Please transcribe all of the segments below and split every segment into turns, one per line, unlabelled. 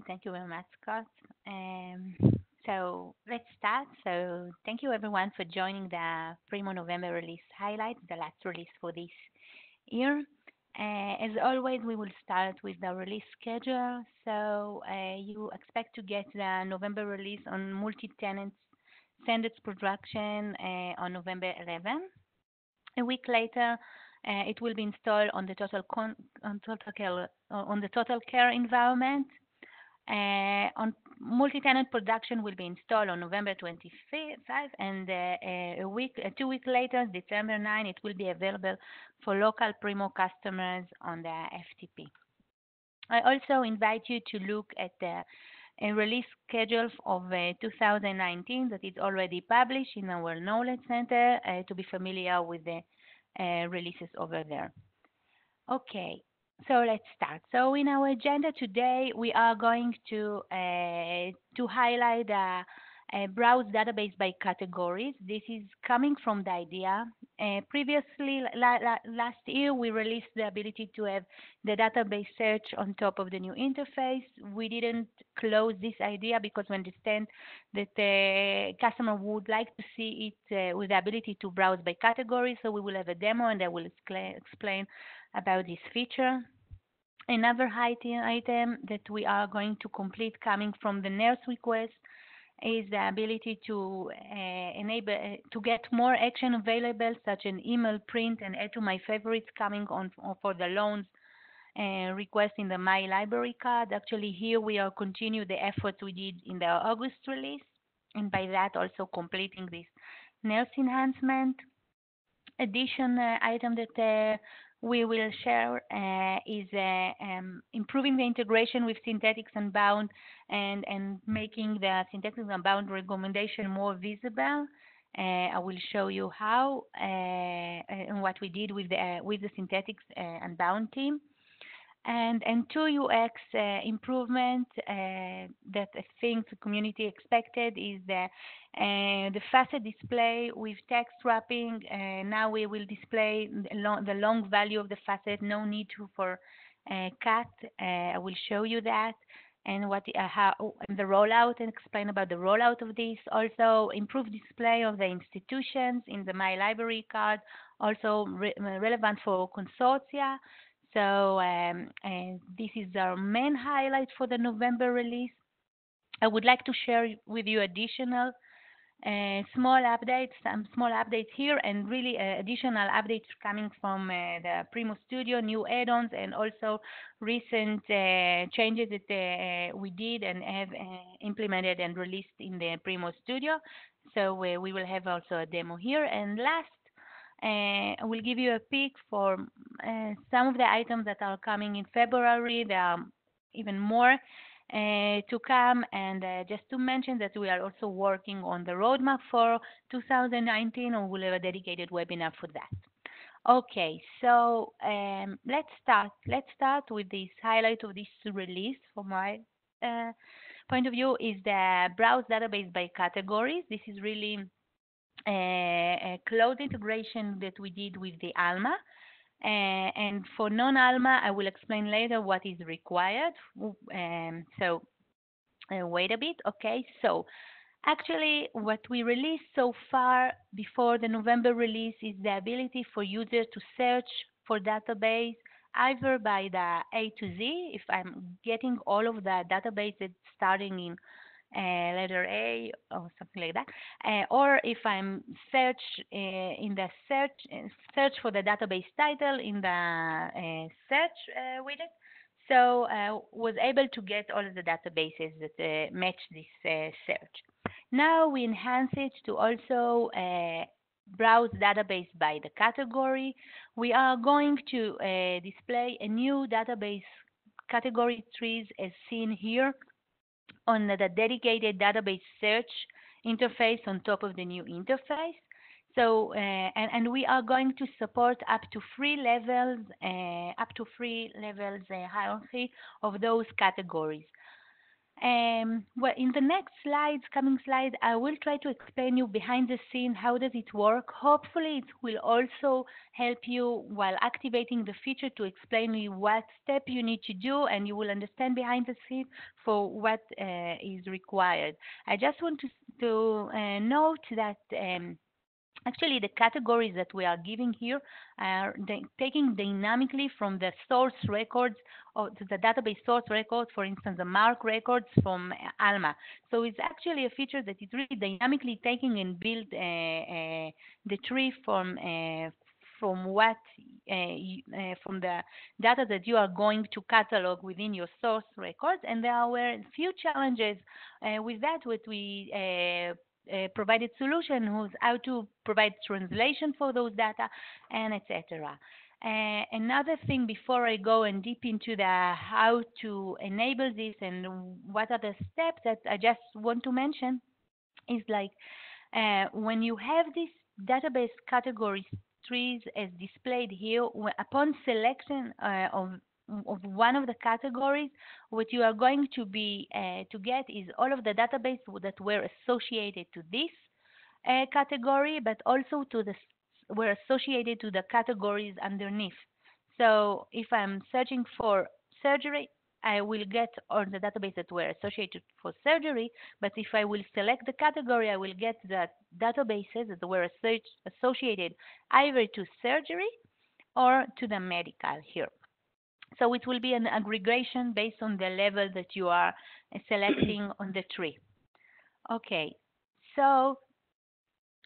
Thank you very much, Scott. So let's start. So thank you everyone for joining the Primo November release highlight, the last release for this year. As always, we will start with the release schedule. So you expect to get the November release on multi-tenant Syndetics production on November 11. A week later, it will be installed on the on the total care environment. On multi-tenant production will be installed on November 25, and 2 weeks later, December 9, it will be available for local Primo customers on the FTP. I also invite you to look at the release schedule of 2019 that is already published in our Knowledge Center to be familiar with the releases over there. Okay, so let's start. So in our agenda today, we are going to highlight a browse database by categories. This is coming from the idea. Previously, last year, we released the ability to have the database search on top of the new interface. We didn't close this idea because we understand that the customer would like to see it with the ability to browse by category. So we will have a demo and I will explain about this feature. Another item that we are going to complete coming from the nurse request is the ability to enable to get more action available, such an email, print, and add to my favorites coming on for the loans request in the My Library card. Actually, here we are continue the efforts we did in the August release, and by that also completing this nurse enhancement. Addition item that we will share is improving the integration with Syndetics Unbound and making the Syndetics Unbound recommendation more visible. I will show you how and what we did with the Syndetics Unbound team. And two UX improvement that I think the community expected is the facet display with text wrapping. Now we will display the long value of the facet, no need for cut. I will show you that and how and the rollout and explain about the rollout of this. Also, improved display of the institutions in the My Library card, also relevant for consortia. So this is our main highlight for the November release. I would like to share with you additional some small updates here, and really additional updates coming from the Primo Studio, new add-ons, and also recent changes that we did and have implemented and released in the Primo Studio. So we will have also a demo here. And last, I will give you a peek for some of the items that are coming in February. There are even more to come, and just to mention that we are also working on the roadmap for 2019, and we'll have a dedicated webinar for that. Okay, so let's start. Let's start with this highlight of this release. From my point of view, is the browse database by categories. This is really a cloud integration that we did with the Alma. And for non-Alma, I will explain later what is required. So wait a bit. Okay, so actually what we released so far before the November release is the ability for users to search for database either by the A to Z, if I'm getting all of the databases starting in letter A or something like that, or if I'm in the search for the database title in the search widget. So was able to get all of the databases that match this search. Now we enhance it to also browse database by the category. We are going to display a new database category trees as seen here on the dedicated database search interface on top of the new interface. So, and we are going to support up to three levels hierarchy of those categories. Well, in the next slides, coming slide, I will try to explain you behind the scene how does it work. Hopefully, it will also help you while activating the feature to explain you what step you need to do, and you will understand behind the scene for what is required. I just want to note that. Actually, the categories that we are giving here are taking dynamically from the source records or the database source records, for instance, the MARC records from ALMA. So it's actually a feature that is really dynamically taking and build the tree from what from the data that you are going to catalog within your source records. And there were a few challenges with that, what we provided solution who's how to provide translation for those data and etc. Another thing before I go and deep into the how to enable this and what are the steps that I just want to mention is like when you have these database categories trees as displayed here, upon selection of one of the categories, what you are going to be to get is all of the database that were associated to this category, but also to the were associated to the categories underneath. So if I'm searching for surgery, I will get all the database that were associated for surgery, but if I will select the category, I will get the databases that were associated either to surgery or to the medical here. So it will be an aggregation based on the level that you are selecting on the tree. Okay, so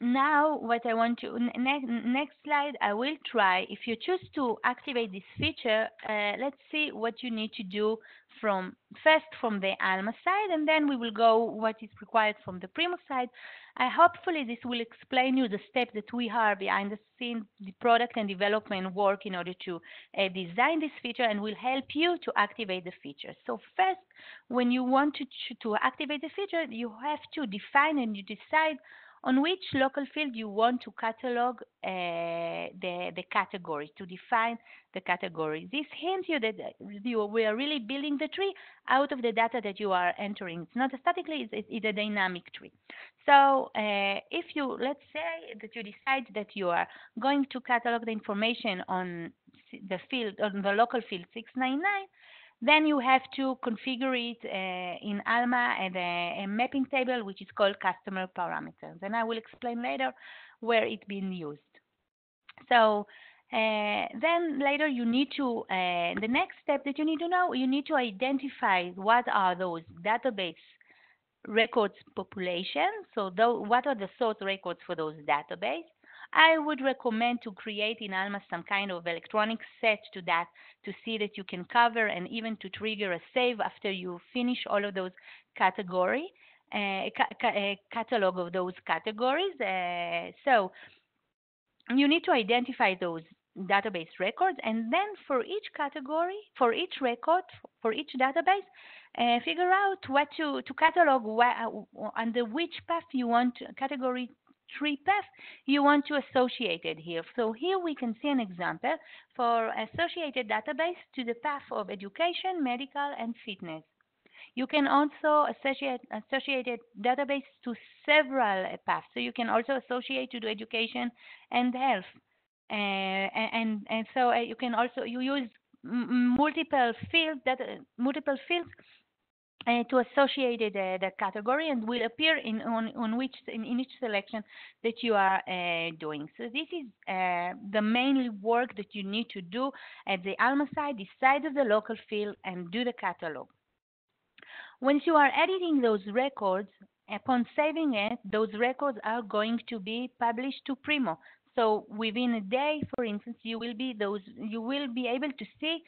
now what I want to, next slide, I will try, if you choose to activate this feature, let's see what you need to do first from the Alma side, and then we will go what is required from the Primo side. Hopefully this will explain you the steps that we are behind the scenes, the product and development work in order to design this feature, and will help you to activate the feature. So first, when you want to activate the feature, you have to define and you decide on which local field you want to catalog the category, to define the category. This hints you that we are really building the tree out of the data that you are entering. It's not statically, it's a dynamic tree. So if you, let's say that you decide that you are going to catalog the information on the field, on the local field 699, then you have to configure it in Alma and a mapping table, which is called customer parameters. And I will explain later where it's being used. So then later you need to, the next step that you need to know, you need to identify what are those database records population. So what are the source records for those databases? I would recommend to create in Alma some kind of electronic set to that to see that you can cover and even to trigger a save after you finish all of those category, catalog of those categories. So you need to identify those database records, and then for each category, for each record, for each database, figure out what to catalog, under which path you want, category tree path you want to associate it here. So here we can see an example for associated database to the path of education, medical, and fitness. You can also associate database to several paths. So you can also associate to the education and health. And so you can also use multiple fields to associate the category, and will appear in each selection that you are doing. So this is the main work that you need to do at the Alma side, decide of the local field and do the catalog. Once you are editing those records, upon saving it, those records are going to be published to Primo. So within a day, for instance, you will be able to see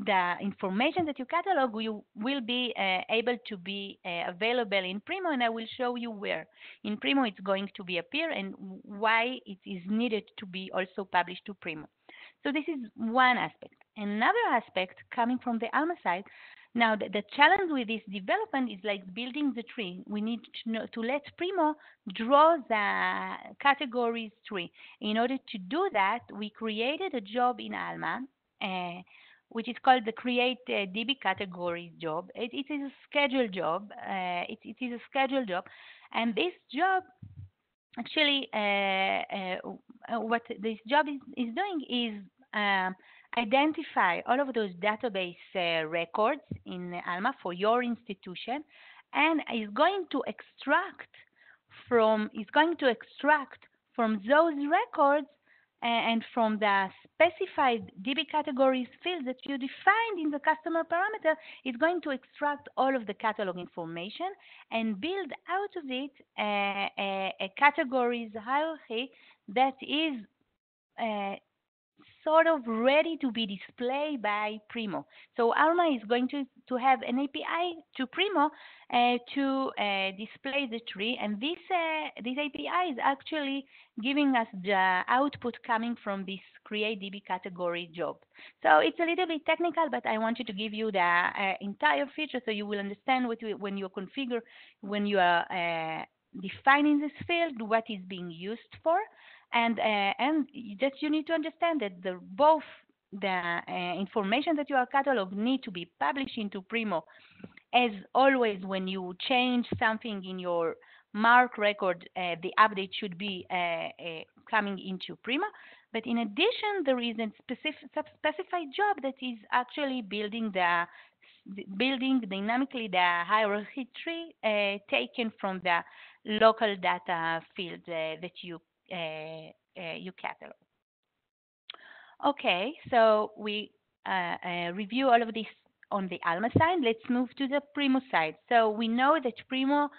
the information that you catalog. You will be able to be available in Primo, and I will show you where. In Primo, it's going to be appear and why it is needed to be also published to Primo. So this is one aspect. Another aspect coming from the Alma side, now the challenge with this development is like building the tree. We need to let Primo draw the categories tree. In order to do that, we created a job in Alma which is called the Create DB Categories job. It is a scheduled job. It is a scheduled job, and this job actually, what this job is doing is identify all of those database records in Alma for your institution, and is going to extract from those records and from the specified DB categories field that you defined in the customer parameter, it's going to extract all of the catalog information and build out of it a categories hierarchy that is sort of ready to be displayed by Primo. So Alma is going to have an API to Primo to display the tree, and this API is actually giving us the output coming from this Create DB category job. So it's a little bit technical, but I wanted to give you the entire feature so you will understand when you configure, when you are defining this field, what is being used for. And that you need to understand that both the information that you are catalog need to be published into Primo. As always, when you change something in your mark record, the update should be coming into Primo. But in addition, there is a specified job that is actually building dynamically the hierarchy tree taken from the local data field that you catalog. Okay, so we review all of this on the Alma side. Let's move to the Primo side. So we know that Primo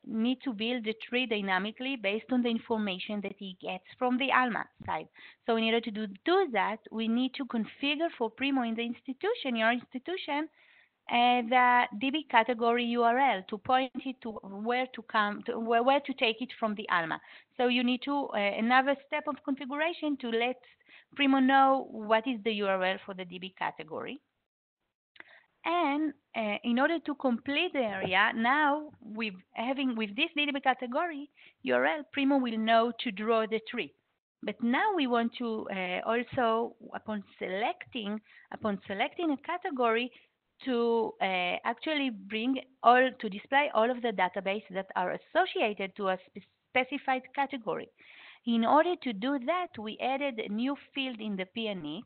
need to build the tree dynamically based on the information that he gets from the Alma side. So in order to do that, we need to configure for Primo in the institution, your institution, the DB category URL to point it to where to take it from the Alma. So you need to another step of configuration to let Primo know what is the URL for the DB category. And in order to complete the area, now with this DB category URL, Primo will know to draw the tree. But now we want to also, upon selecting a category, to actually display all of the databases that are associated to a specified category. In order to do that, we added a new field in the PNX,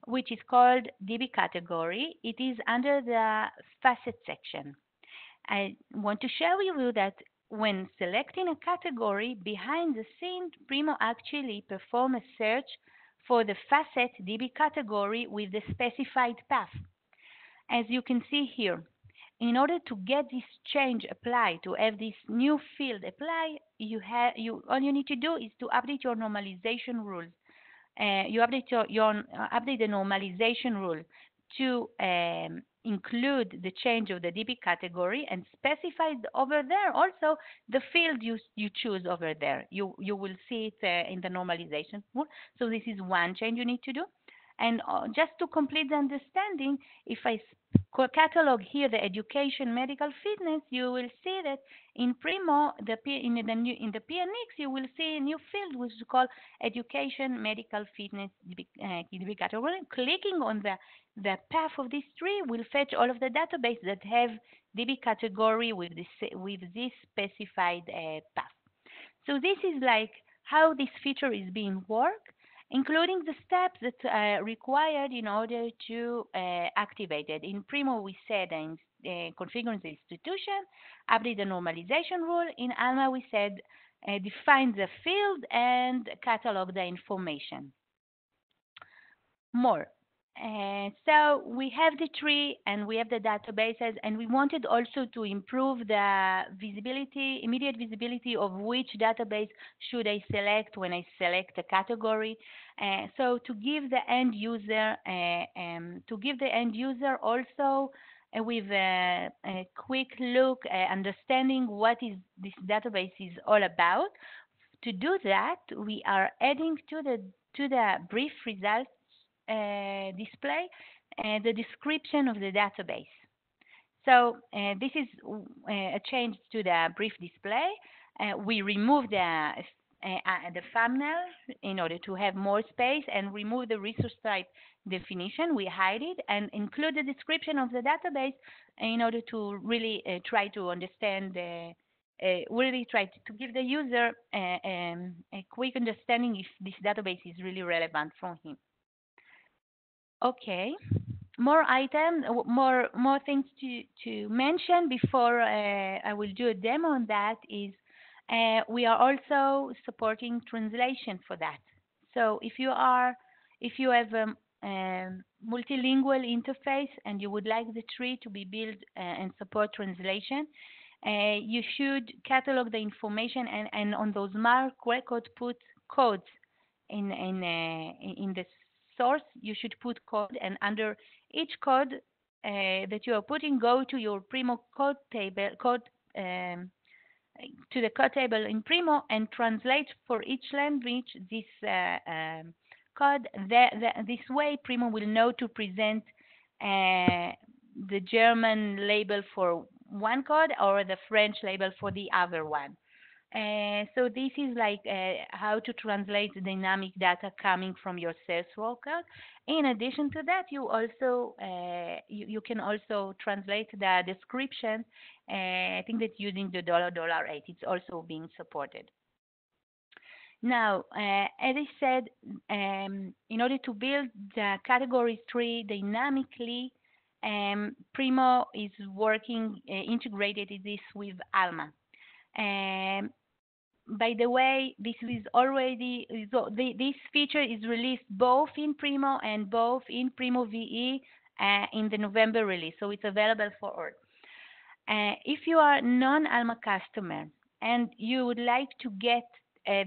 which is called DB category. It is under the facet section. I want to share with you that when selecting a category, behind the scenes, Primo actually perform a search for the facet DB category with the specified path. As you can see here, in order to get this change applied, to have this new field apply, all you need to do is to update your normalization rules. You update update the normalization rule to include the change of the DB category and specify over there also the field you choose over there. You will see it in the normalization rule. So this is one change you need to do. And just to complete the understanding, if I catalog here the education medical fitness, you will see that in Primo, in the PNX, you will see a new field which is called education medical fitness DB category. Clicking on the path of this tree will fetch all of the databases that have DB category with this specified path. So this is like how this feature is being worked, including the steps that are required in order to activate it. In Primo, we said configure the institution, update the normalization rule. In Alma, we said define the field and catalog the information. More. So we have the tree and we have the databases, and we wanted also to improve the immediate visibility of which database should I select when I select a category. So to give the end user, also with a quick look, understanding what is this database is all about. To do that, we are adding to the brief results display the description of the database. So this is a change to the brief display. We remove the the thumbnail in order to have more space, and remove the resource type definition. We hide it and include the description of the database in order to really try to understand, really try to give the user a quick understanding if this database is really relevant for him. Okay, more items, more things to mention before I will do a demo on that is we are also supporting translation for that. So if you have a multilingual interface and you would like the tree to be built and support translation, you should catalog the information and on those mark records put codes in the source. You should put code, and under each code that you are putting, go to your Primo code table, to the code table in Primo, and translate for each language this code. This way, Primo will know to present the German label for one code or the French label for the other one. So this is like how to translate dynamic data coming from your Salesforce code. In addition to that, you also you can also translate the description. I think that using the $8, it's also being supported. Now, as I said, in order to build the categories tree dynamically, Primo is working integrated this with Alma. By the way, this is already, this feature is released both in Primo and both in Primo VE in the November release, so it's available for all. If you are non-Alma customer and you would like to get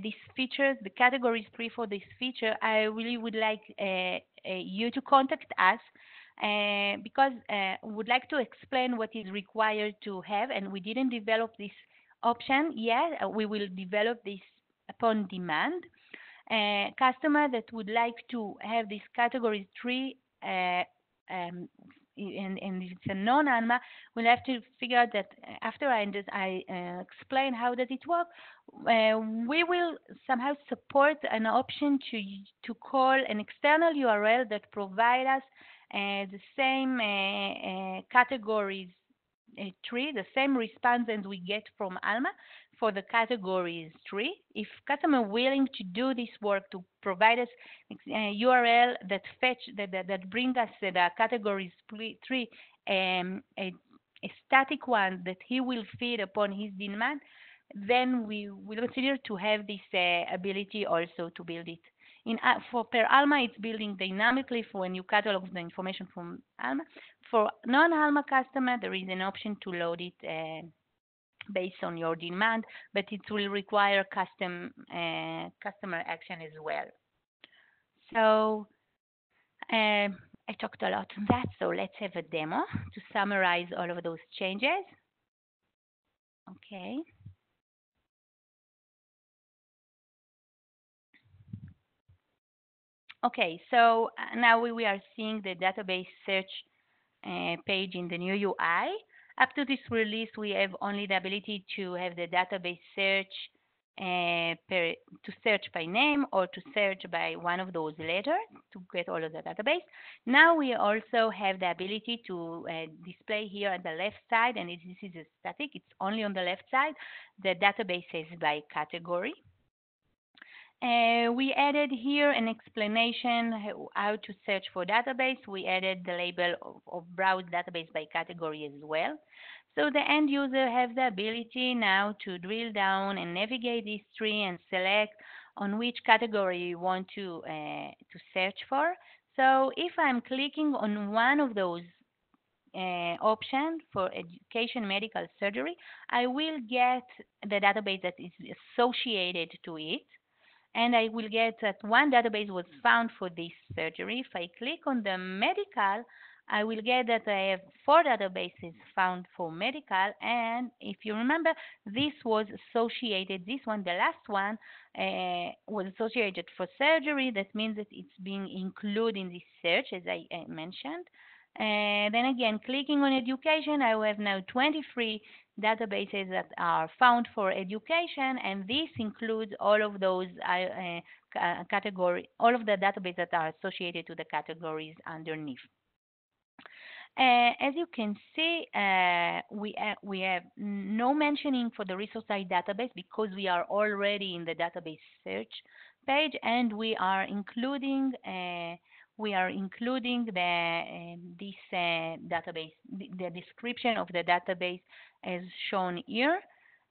these features, the categories tree for this feature, I really would like you to contact us because we would like to explain what is required to have, and we didn't develop this option yet. We will develop this upon demand. Customer that would like to have this category tree and if it's a non-ANMA, we'll have to figure out that after I explain how does it work, we will somehow support an option to call an external URL that provide us the same categories tree, the same response as we get from Alma for the categories tree. If customer willing to do this work to provide us a URL that that bring us the categories tree, a static one that he will feed upon his demand, then we will consider to have this ability also to build it. For per Alma, it's building dynamically for when you catalog the information from Alma. For non-Alma customer, there is an option to load it based on your demand, but it will require customer action as well. So I talked a lot on that, so let's have a demo to summarize all of those changes. Okay. Okay, so now we are seeing the database search page in the new UI. Up to this release, we have only the ability to have the database search to search by name or to search by one of those letters to get all of the database. Now we also have the ability to display here on the left side, and this is a static, it's only on the left side, the databases by category. We added here an explanation how to search for database. We added the label of browse database by category as well. So the end user has the ability now to drill down and navigate this tree and select on which category you want to search for. So if I'm clicking on one of those options for education, medical, surgery, I will get the database that is associated to it. And I will get that one database was found for this surgery. If I click on the medical, I will get that I have 4 databases found for medical. And if you remember, this was associated, this one, the last one, was associated for surgery. That means that it's being included in this search, as I mentioned. Then again, clicking on education, I have now 23 databases that are found for education, and this includes all of those category, all of the databases that are associated to the categories underneath. As you can see, we have no mentioning for the resource site database because we are already in the database search page, and we are including this database, the description of the database as shown here.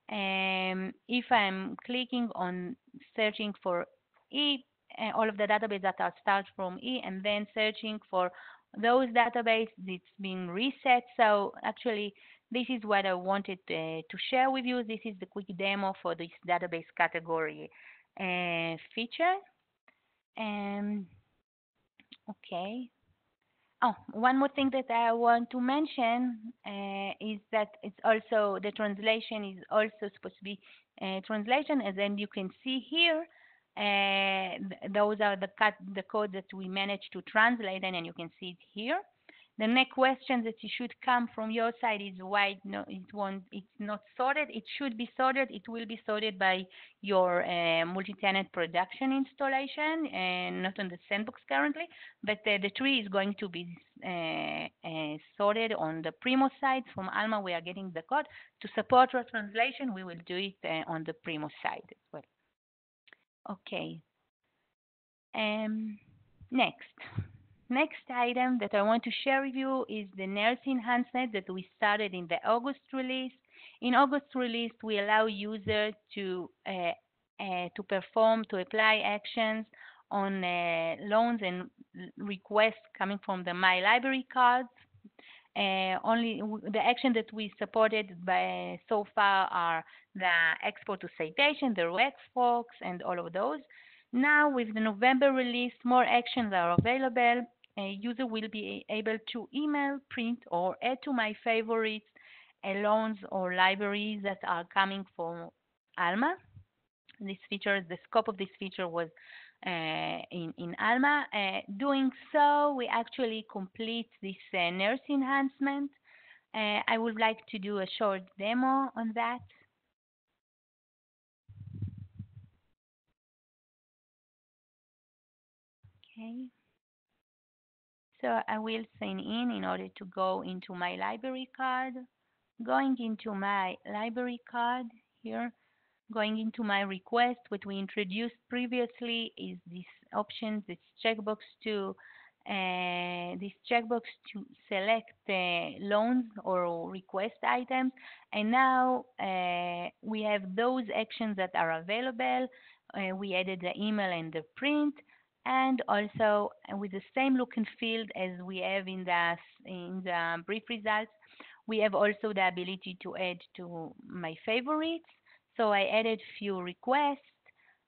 If I'm clicking on searching for E, all of the databases that are start from E, and then searching for those databases, it's been reset. So actually, this is what I wanted to share with you. This is the quick demo for this database category feature. Okay. Oh, one more thing that I want to mention is that it's also the translation is also supposed to be translation, and then you can see here those are the code that we managed to translate, and you can see it here. The next question that you should come from your side is why it's not sorted. It should be sorted. It will be sorted by your multi-tenant production installation, and not on the sandbox currently. But the tree is going to be sorted on the Primo side. From Alma, we are getting the code to support our translation. We will do it on the Primo side as well. Okay. Next item that I want to share with you is the nurse enhancement that we started in the August release. In August release, we allow users to apply actions on loans and requests coming from the My Library cards. Only the action that we supported by so far are the export to citation, the rex forks, and all of those. Now, with the November release, more actions are available. A user will be able to email, print, or add to my favorites loans or libraries that are coming from Alma. This feature, the scope of this feature was in Alma. Doing so, we actually complete this nurse enhancement. I would like to do a short demo on that. Okay. So I will sign in order to go into my library card. Going into my library card here, going into my request, what we introduced previously is this option, this checkbox to select loans or request items. And now we have those actions that are available. We added the email and the print, and also with the same look and feel as we have in the brief results, we have also the ability to add to my favorites. So I added few requests,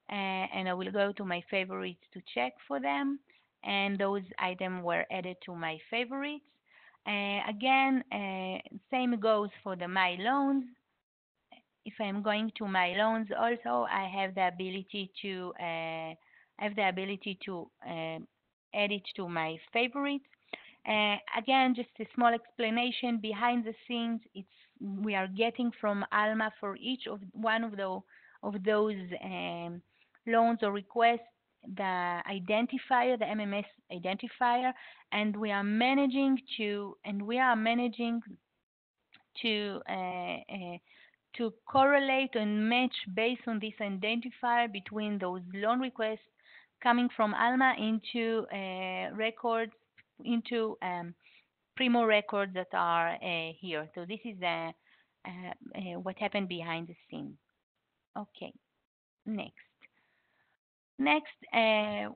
and I will go to my favorites to check for them, and those items were added to my favorites. Again, same goes for the My Loans. If I'm going to My Loans, also I have the ability to add it to my favorites. Again, just a small explanation behind the scenes. We are getting from Alma for each of one of those loans or requests the identifier, the MMS identifier, and we are managing to correlate and match based on this identifier between those loan requests coming from Alma into records, into Primo records that are here. So this is what happened behind the scenes. Okay, next.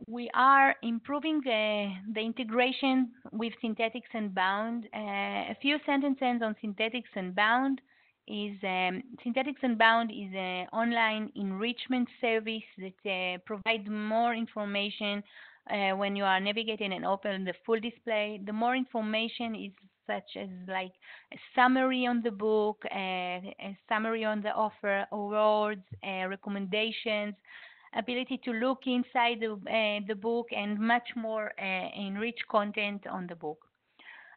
We are improving the integration with Syndetics and Unbound. A few sentences on Syndetics and Unbound is Syndetics and Unbound is an online enrichment service that provides more information when you are navigating and open the full display. The more information is such as like a summary on the book, a summary on the offer, awards, recommendations, ability to look inside the book, and much more enriched content on the book.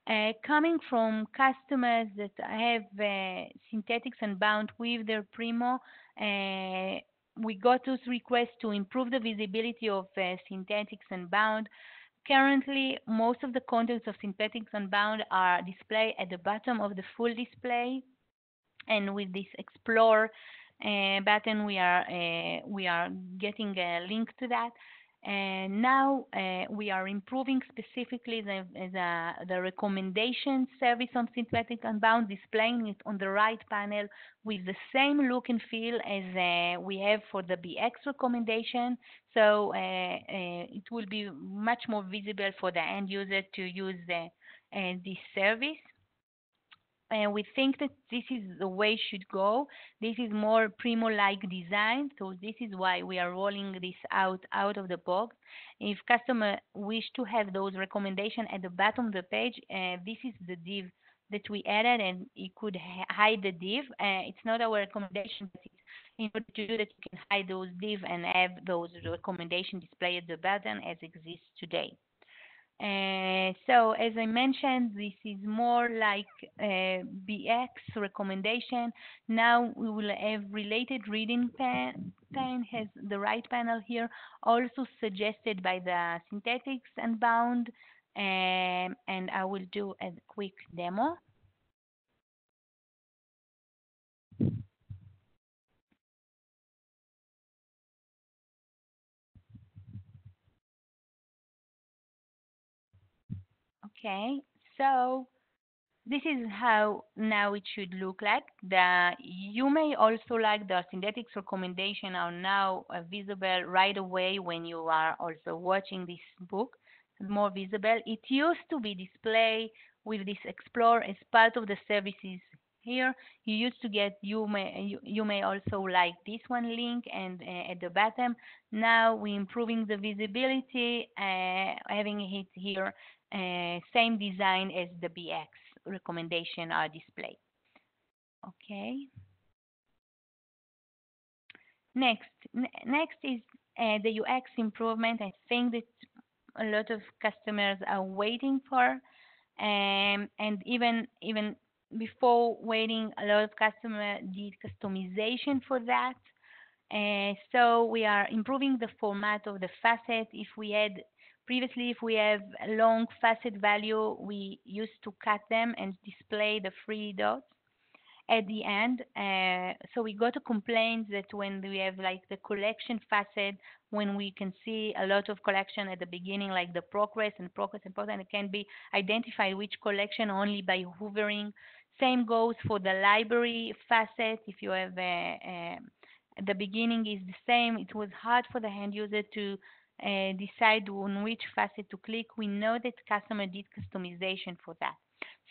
Coming from customers that have Syndetics and Unbound with their Primo, we got those requests to improve the visibility of Syndetics and Unbound. Currently, most of the contents of Syndetics and Unbound are displayed at the bottom of the full display, and with this Explore button, we are getting a link to that. And now we are improving specifically the recommendation service on Synthetic Unbound, displaying it on the right panel with the same look and feel as we have for the BX recommendation. So it will be much more visible for the end user to use this service. And we think that this is the way it should go. This is more Primo-like design, so this is why we are rolling this out of the box. If customer wish to have those recommendations at the bottom of the page, this is the div that we added, and you could hide the div. It's not our recommendation, but it's in order to do that, you can hide those div and have those recommendations displayed at the bottom as exists today. So as I mentioned, this is more like BX recommendation. Now we will have related reading pane has the right panel here, also suggested by the Syndetics and Bound, and I will do a quick demo. Okay, so this is how now it should look like. You may also like the Syndetics recommendation are now visible right away when you are also watching this book. More visible. It used to be displayed with this Explore as part of the services here. You used to get you may also like this one link and at the bottom. Now we're improving the visibility, having it here same design as the BX recommendation are displayed. Okay. Next is the UX improvement. I think that a lot of customers are waiting for, and even before waiting, a lot of customers did customization for that. So we are improving the format of the facet. If we had previously, if we have a long facet value, we used to cut them and display the three dots at the end. So we got a complaint that when we have like the collection facet, when we can see a lot of collection at the beginning, like the progress and it can be identified which collection only by hovering. Same goes for the library facet. If you have the beginning is the same, it was hard for the end user to decide on which facet to click. We know that customer did customization for that.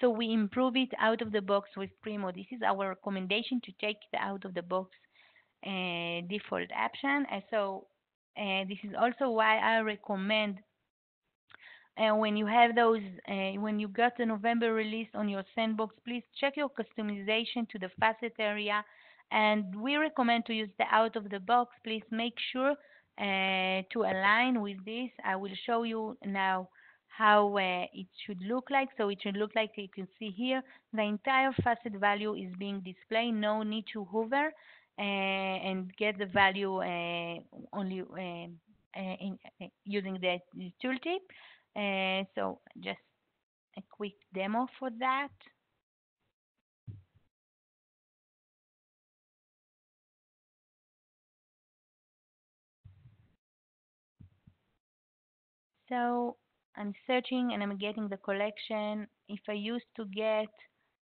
So we improve it out of the box with Primo. This is our recommendation to take the out of the box default option. This is also why I recommend when you have those, when you got the November release on your sandbox, please check your customization to the facet area. And we recommend to use the out of the box. Please make sure to align with this. I will show you now how it should look like. So it should look like you can see here, the entire facet value is being displayed. No need to hover and get the value only using the tooltip. So just a quick demo for that. So I'm searching and I'm getting the collection. If I used to get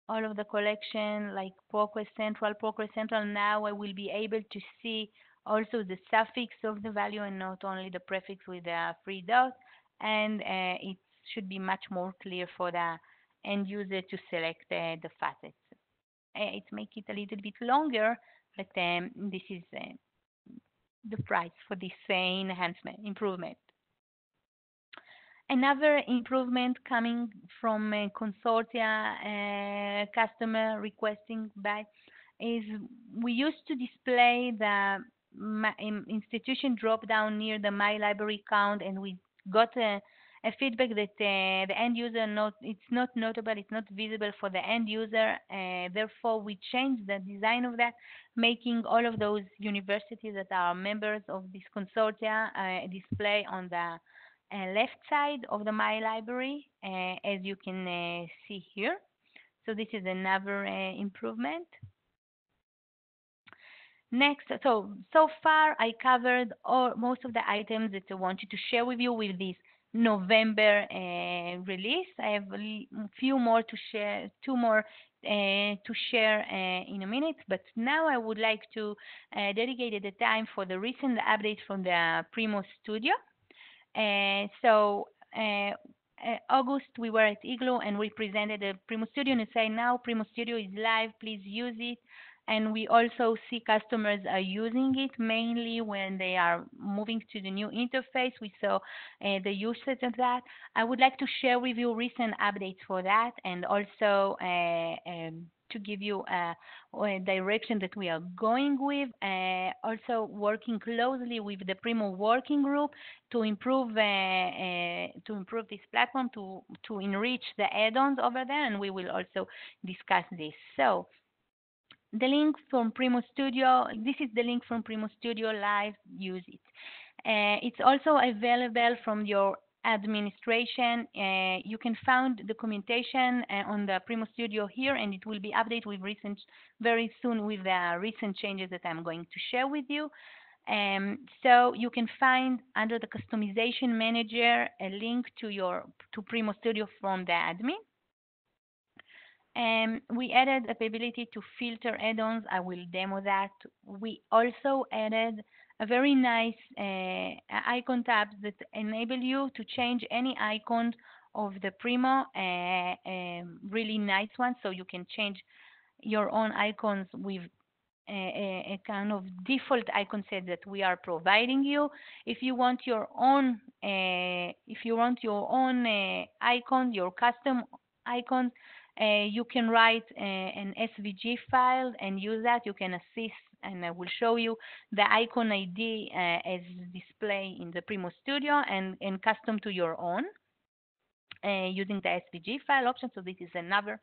all of the collection like Progress Central, now I will be able to see also the suffix of the value and not only the prefix with the three dots. And it should be much more clear for the end user to select the facets. It makes it a little bit longer, but this is the price for this improvement. Another improvement coming from a consortia customer requesting back is we used to display the institution drop down near the My Library count, and we got a feedback that the end user it's not notable, it's not visible for the end user. Therefore, we changed the design of that, making all of those universities that are members of this consortia display on the left side of the My Library, as you can see here. So this is another improvement. Next, so far I covered most of the items that I wanted to share with you with this November release. I have a few more to share, two more to share in a minute, but now I would like to dedicate the time for the recent updates from the Primo Studio. August we were at Igloo and we presented the Primo Studio and say now Primo Studio is live, please use it. And we also see customers are using it mainly when they are moving to the new interface. We saw the usage of that. I would like to share with you recent updates for that and also to give you a direction that we are going with. Also working closely with the Primo working group to improve this platform, to enrich the add-ons over there, and we will also discuss this. So the link from Primo Studio, this is the link from Primo Studio Live, use it. It's also available from your administration. You can find documentation on the Primo Studio here, and it will be updated with very soon with the recent changes that I'm going to share with you. So you can find under the Customization Manager a link to Primo Studio from the admin. We added the ability to filter add-ons. I will demo that. We also added a very nice icon tab that enable you to change any icon of the Primo, really nice one, so you can change your own icons with a kind of default icon set that we are providing you. If you want your own, icon, your custom icons, you can write an SVG file and use that. You can assist, and I will show you the icon ID as display in the Primo Studio and custom to your own using the SVG file option. So this is another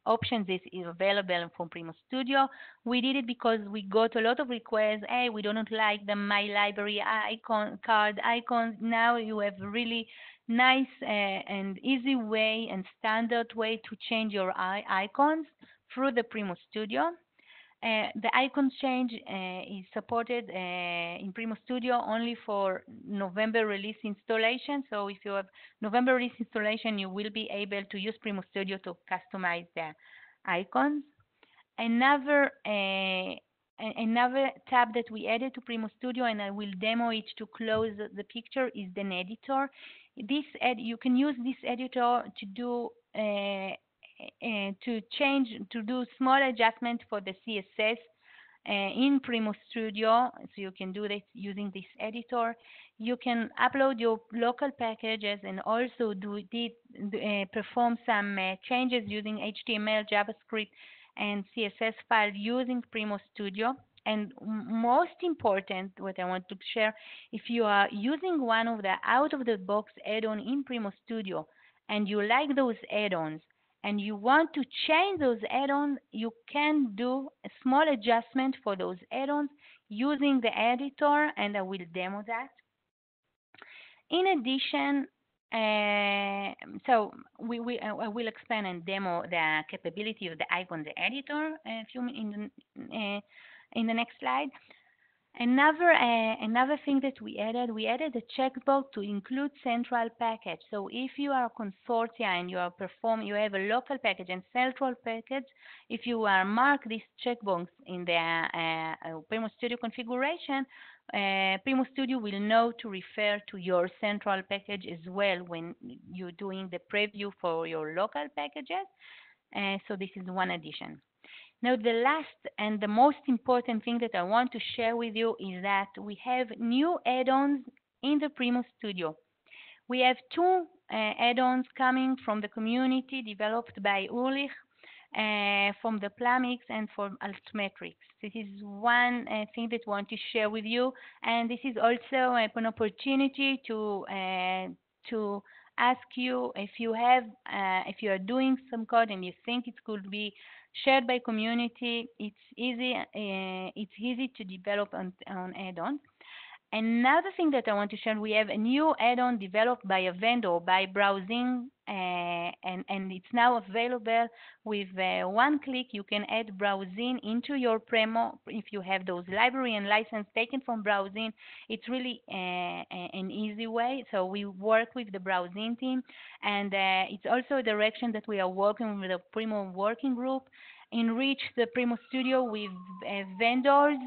option. This is available from Primo Studio. We did it because we got a lot of requests. Hey, we don't like the My Library card icons. Now you have really nice and easy way and standard way to change your icons through the Primo Studio. The icon change is supported in Primo Studio only for November release installation. So if you have November release installation, you will be able to use Primo Studio to customize the icons. Another tab that we added to Primo Studio, and I will demo it to close the picture, is the editor. You can use this editor to do to do small adjustment for the CSS in Primo Studio. So you can do this using this editor. You can upload your local packages and also perform some changes using HTML, JavaScript, and CSS file using Primo Studio. And most important, what I want to share, if you are using one of the out-of-the-box add-on in Primo Studio and you like those add-ons and you want to change those add-ons, you can do a small adjustment for those add-ons using the editor, and I will demo that. In addition, I will explain and demo the capability of the icon, the editor, in the next slide. Another thing that we added a checkbox to include central package. So if you are a consortia and you have a local package and central package, if you mark this checkbox in the Primo Studio configuration, Primo Studio will know to refer to your central package as well when you're doing the preview for your local packages. So this is one addition. Now, the last and the most important thing that I want to share with you is that we have new add-ons in the Primo Studio. We have two add-ons coming from the community developed by Ulrich, from the Plumix and from Altmetrics. This is one thing that I want to share with you, and this is also an opportunity to ask you if you are doing some code and you think it could be shared by community. It's easy to develop on add-ons. Another thing that I want to share, we have a new add-on developed by a vendor by browsing, and it's now available with one click. You can add browsing into your Primo if you have those library and license taken from browsing. It's really an easy way. So we work with the browsing team, and it's also a direction that we are working with the Primo working group. Enrich the Primo Studio with vendors,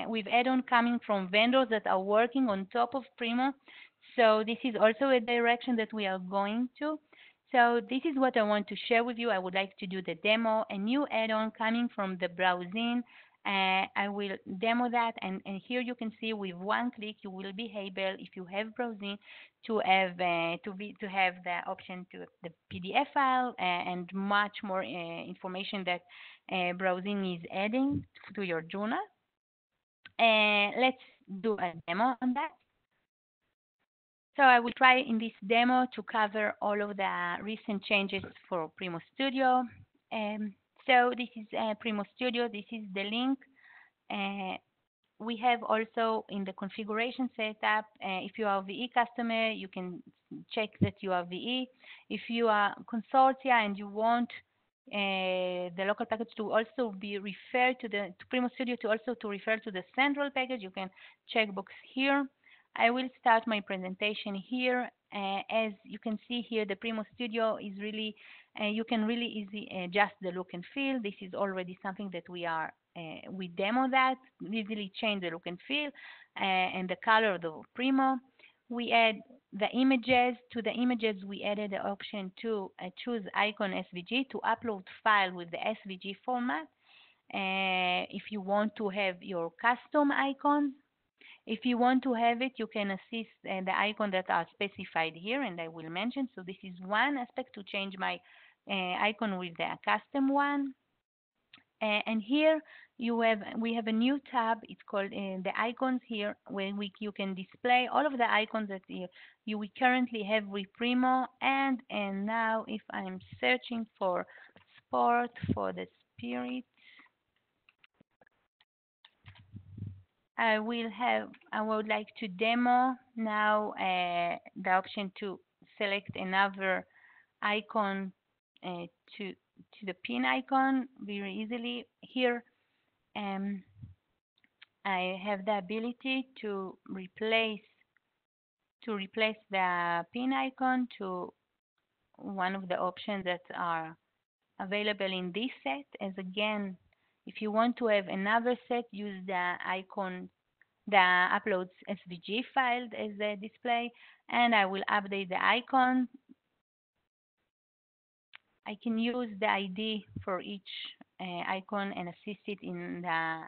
with add-on coming from vendors that are working on top of Primo. So this is also a direction that we are going to. So this is what I want to share with you. I would like to do the demo, a new add-on coming from the browsing. I will demo that, and here you can see with one click you will be able, if you have browsing, to have the option to the PDF file and much more information that browsing is adding to your journal. Let's do a demo on that. So I will try in this demo to cover all of the recent changes for Primo Studio. So this is Primo Studio. This is the link. We have also in the configuration setup, if you are a VE customer, you can check that you are VE. If you are consortia and you want the local package to also be referred to Primo Studio to also to refer to the central package, you can check box here. I will start my presentation here. As you can see here, the Primo Studio is really, you can really easily adjust the look and feel. This is already something that we demo that, easily change the look and feel and the color of the Primo. We add the images. To the images, we added the option to choose icon SVG to upload file with the SVG format. If you want to have your custom icons, if you want to have it, you can assist the icons that are specified here, and I will mention. So this is one aspect to change my icon with the custom one. And here we have a new tab. It's called the icons here, where you can display all of the icons that we currently have with Primo. And now if I'm searching for sport for the spirit, I would like to demo now the option to select another icon to the pin icon very easily. Here I have the ability to replace the pin icon to one of the options that are available in this set. As again, if you want to have another set, use the icon, the uploads SVG file as a display, and I will update the icon. I can use the ID for each icon and assist it in the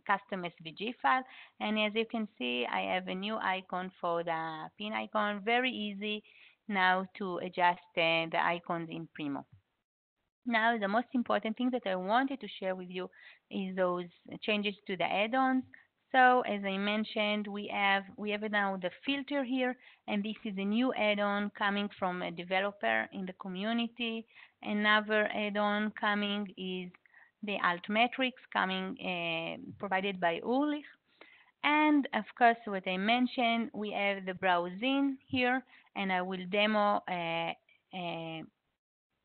custom SVG file. And as you can see, I have a new icon for the pin icon. Very easy now to adjust the icons in Primo. Now, the most important thing that I wanted to share with you is those changes to the add-ons. So, as I mentioned, we have now the filter here, and this is a new add-on coming from a developer in the community. Another add-on coming is the altmetrics coming provided by Ulrich. And of course, what I mentioned, we have the browsing here, and I will demo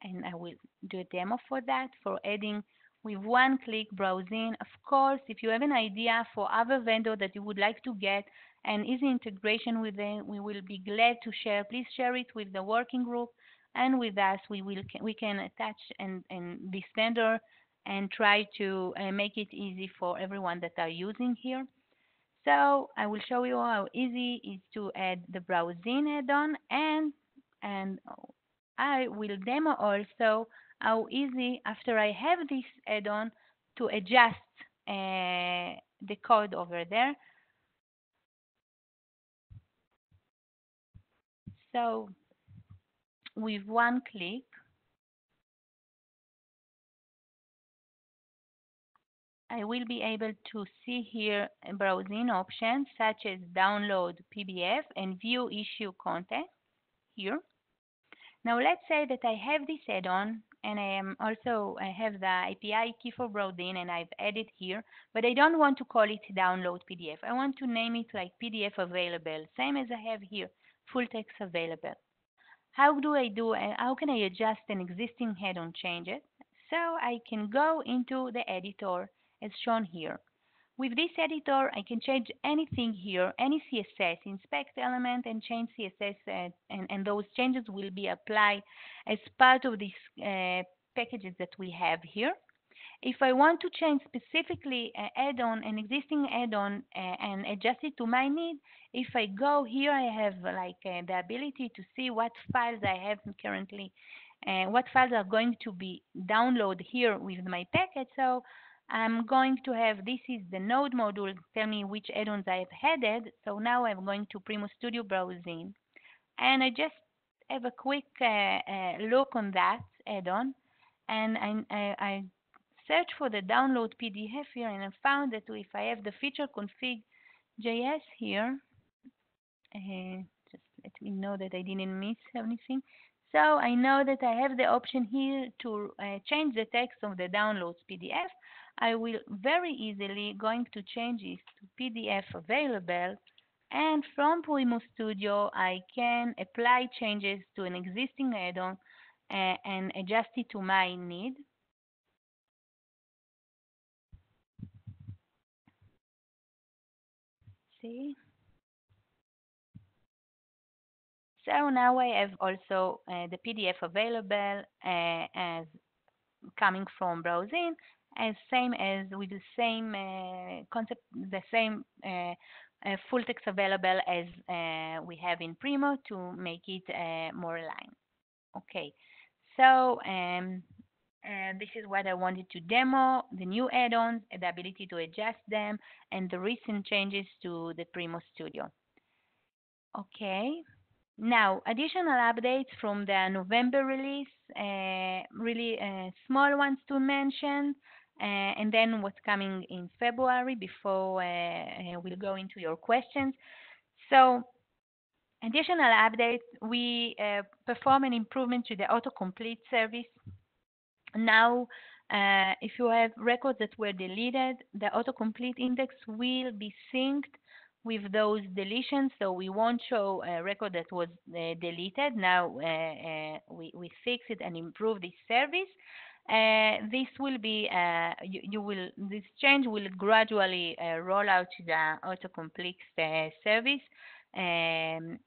and I will do a demo for that, for adding with one-click browsing. Of course, if you have an idea for other vendor that you would like to get an easy integration with them, we will be glad to share. Please share it with the working group and with us. We can attach and this vendor and try to make it easy for everyone that are using here. So I will show you how easy it is to add the browsing add-on, and I will demo also how easy, after I have this add-on, to adjust the code over there. So with one click, I will be able to see here browsing options such as download PDF and view issue content. here. Now let's say that I have this add-on and I have the API key for browsing and I've added here, but I don't want to call it download PDF. I want to name it like PDF available, same as I have here, full text available. How do I do, how can I adjust an existing add-on changes? So I can go into the editor as shown here. With this editor, I can change anything here, any CSS, inspect element and change CSS, and those changes will be applied as part of these packages that we have here. If I want to change specifically an existing add-on and adjust it to my need, if I go here, I have like the ability to see what files I have currently, what files are going to be downloaded here with my package. So I'm going to have, this is the node module, tell me which add-ons I have added. So now I'm going to Primo Studio browsing, and I just have a quick look on that add-on, and I search for the download PDF here, and I found that if I have the feature config JS here, just let me know that I didn't miss anything. So I know that I have the option here to change the text of the downloads PDF. I will very easily going to change it to PDF available, and from Primo Studio I can apply changes to an existing add-on and adjust it to my need. See? So now I have also the PDF available as coming from browsing, as same as with the same concept, the same full text available as we have in Primo to make it more aligned. Okay, so this is what I wanted to demo, the new add-ons, the ability to adjust them, and the recent changes to the Primo Studio. Okay. Now, additional updates from the November release, really small ones to mention, and then what's coming in February before we'll go into your questions. So, additional updates, we perform an improvement to the autocomplete service. Now, if you have records that were deleted, the autocomplete index will be synced with those deletions, so we won't show a record that was deleted. Now we fix it and improve this service. This will be this change will gradually roll out to the autocomplete service, and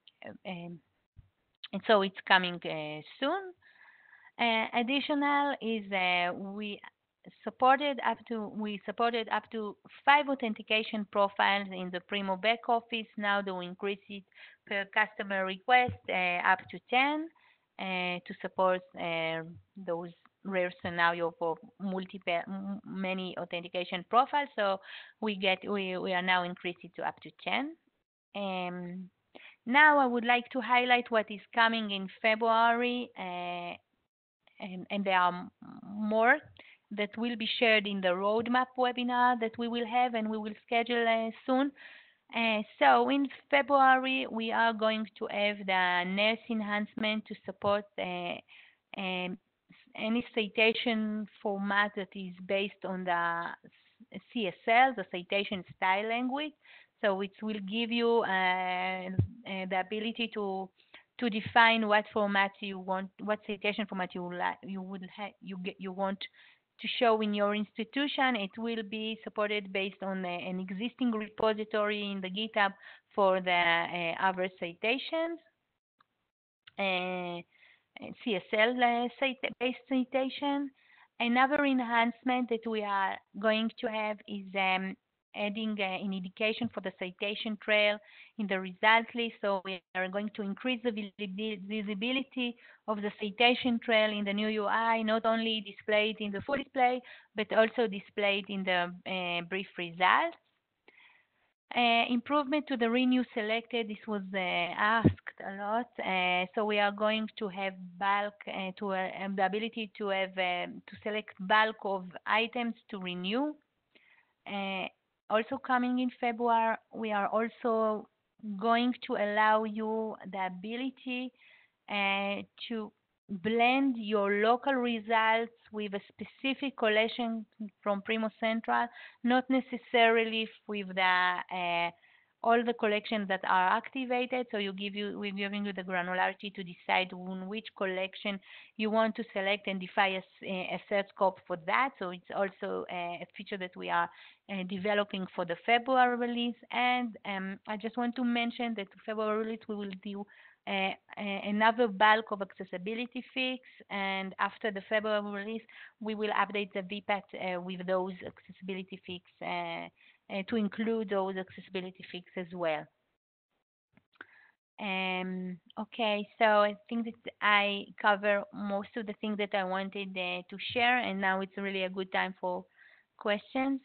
so it's coming soon. Additional is we supported up to 5 authentication profiles in the Primo back office. Now they will increase it per customer request up to 10 to support those rare scenario for many authentication profiles. So we are now increasing to up to 10. Now I would like to highlight what is coming in February. And there are more that will be shared in the roadmap webinar that we will have and we will schedule soon. So in February, we are going to have the NERS enhancement to support any citation format that is based on the CSL, the citation style language. So it will give you the ability to define what format you want, what citation format you want to show in your institution. It will be supported based on an existing repository in the GitHub for the other citations, CSL-based citation. Another enhancement that we are going to have is adding an indication for the citation trail in the results list. So we are going to increase the visibility of the citation trail in the new UI, not only displayed in the full display, but also displayed in the brief results. Improvement to the renew selected. This was asked a lot. So we are going to have bulk the ability to have to select bulk of items to renew. Also coming in February, we are also going to allow you the ability to blend your local results with a specific collection from Primo Central, not necessarily with the all the collections that are activated. So we're giving you the granularity to decide on which collection you want to select and define a search scope for that. So it's also a feature that we are developing for the February release. And I just want to mention that February release we will do another bulk of accessibility fix, and after the February release, we will update the VPAT with those accessibility fix to include those accessibility fix as well. Okay, so I think that I cover most of the things that I wanted to share, and now it's really a good time for questions.